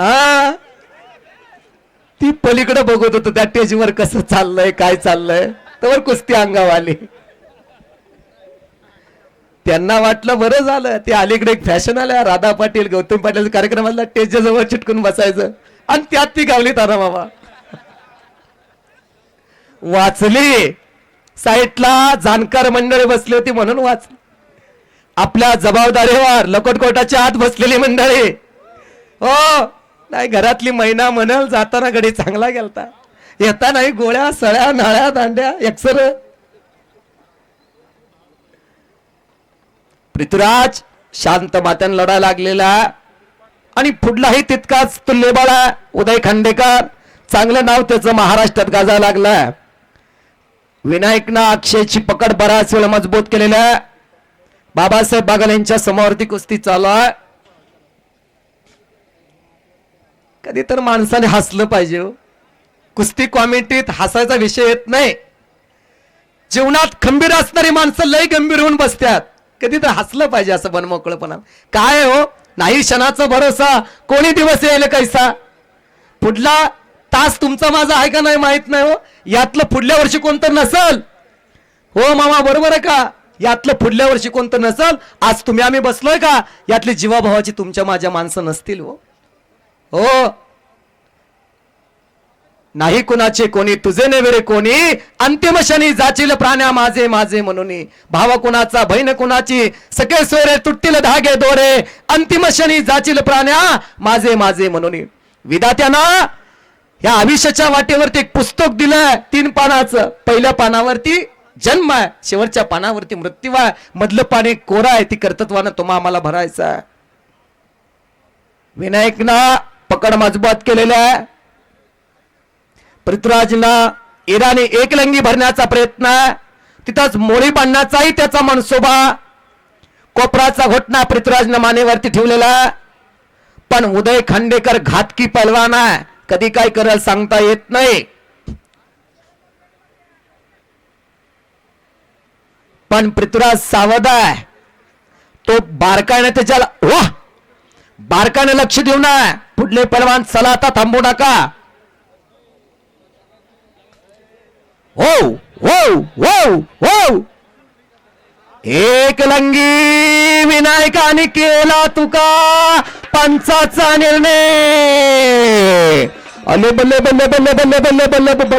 हा ती पलीकडे बघत होतो त्या टेजवर कसं चाललंय काय चाललंय तर कुस्ती अंगावर आली. त्यांना वाटलं बरं झालं ते अलीकडे एक फॅशन आल्या राधा पाटील गौतम पाटील कार्यक्रमाला टेजच्या जवळ चिटकून बसायचं आणि त्यात ती गावली तारा मामा वाचली. साईटला जाणकार मंडळी बसली होती म्हणून वाचली. आपल्या जबाबदारीवर लकोटकोटाच्या आत बसलेली मंडळी हो नाही घरातली महिना म्हणल जाताना गडी चांगला गेलता येता नाही गोळ्या सळ्या नाळ्या दांड्या एकसर. पृथ्वीराज शांत मात्यान लढा लागलेला आणि पुढलाही तितकाच तुल्यबळ उदय खांडेकर चांगलं नाव त्याचं महाराष्ट्रात गाजायला लागलं. विनायकना अक्षयची पकड बराच वेळ मजबूत केलेल्या बाबासाहेब बागल यांच्या समोरती कुस्ती चालू आहे. कधी तर माणसाने हसलं पाहिजे हो. कुस्ती कॉमेंटीत हसायचा विषय येत नाही. जीवनात खंबीर असणारी माणसं लय गंभीर होऊन बसतात. कधी तर हसलं पाहिजे असं बनमोकळपणा. काय हो नाही क्षणाचा भरोसा कोणी दिवस येईल कैसा. पुढला तास तुमचा माझा आहे का नाही माहित नाही हो. यातलं पुढल्या वर्षी कोणतं नसल हो मामा बरोबर आहे का. यातलं पुढल्या वर्षी कोणतं नसल. आज तुम्ही आम्ही बसलोय का यातली जीवाभावाची तुमच्या माझ्या माणसं नसतील हो. हो नाही कुणाचे कोणी तुझे नेवेरे कोणी अंतिम क्षणी जाचील प्राण्या माझे माझे म्हणून. भाव कुणाचा बहीण कुणाची सगळे सोयरे तुटतील धागे दोरे अंतिम क्षणी जाचील प्राण्या माझे माझे म्हणून. विधात्यानं या आयुष्याच्या वाटेवरती एक पुस्तक दिलंय 3 पानाचं. पहिल्या पानावरती जन्म आहे शेवटच्या पानावरती मृत्यू आहे. मधलं पाणी कोरा आहे ती कर्तृत्वानं तुम्हा आम्हाला भरायचं आहे. विनायकना पकड मजबूत केलेला आहे. पृथ्वीराजनं इराणी एकलंगी भरण्याचा प्रयत्न तिथंच मोळी बांधण्याचाही त्याचा मनसोबा. कोपराचा घोटणा पृथ्वीराजनं मानेवरती ठेवलेला पण उदय खांडेकर घातकी पलवान आहे. कधी काय करेल सांगता येत नाही. पण पृथ्वीराज सावध आहे. तो बारकाने त्याच्याला वाह बारकाने लक्ष देऊ नये. पुढले पलवान चला आता थांबू नका. हो हो हो हो एकलंगी विनायकाने केला तुका पंचाचा निर्णय. अले बल्ले बल्ले बल्ले बल्ले बल्ले बल्ले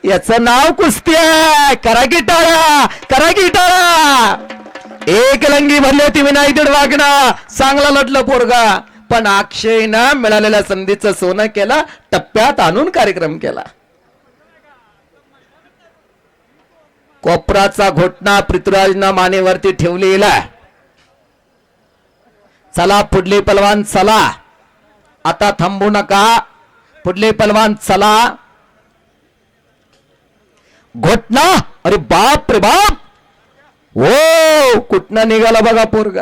याचं नाव कुस्ती आहे. करा की टाळा करा की टाळा. एकलंगी भरली होती विनायक दीड वागणं चांगला लढलं पोरगा. पण अक्षयनं मिळालेल्या संधीचं सोनं केलं टप्प्यात आणून कार्यक्रम केला. कोपराचा घोटणा पृथ्वीराजनं मानेवरती ठेवलेला. चला पुढले पलवान चला आता थांबू नका. पुढले पलवान चला. घोटणा अरे बाप रे बाप हो कुठनं निघाला बघा पोरगा.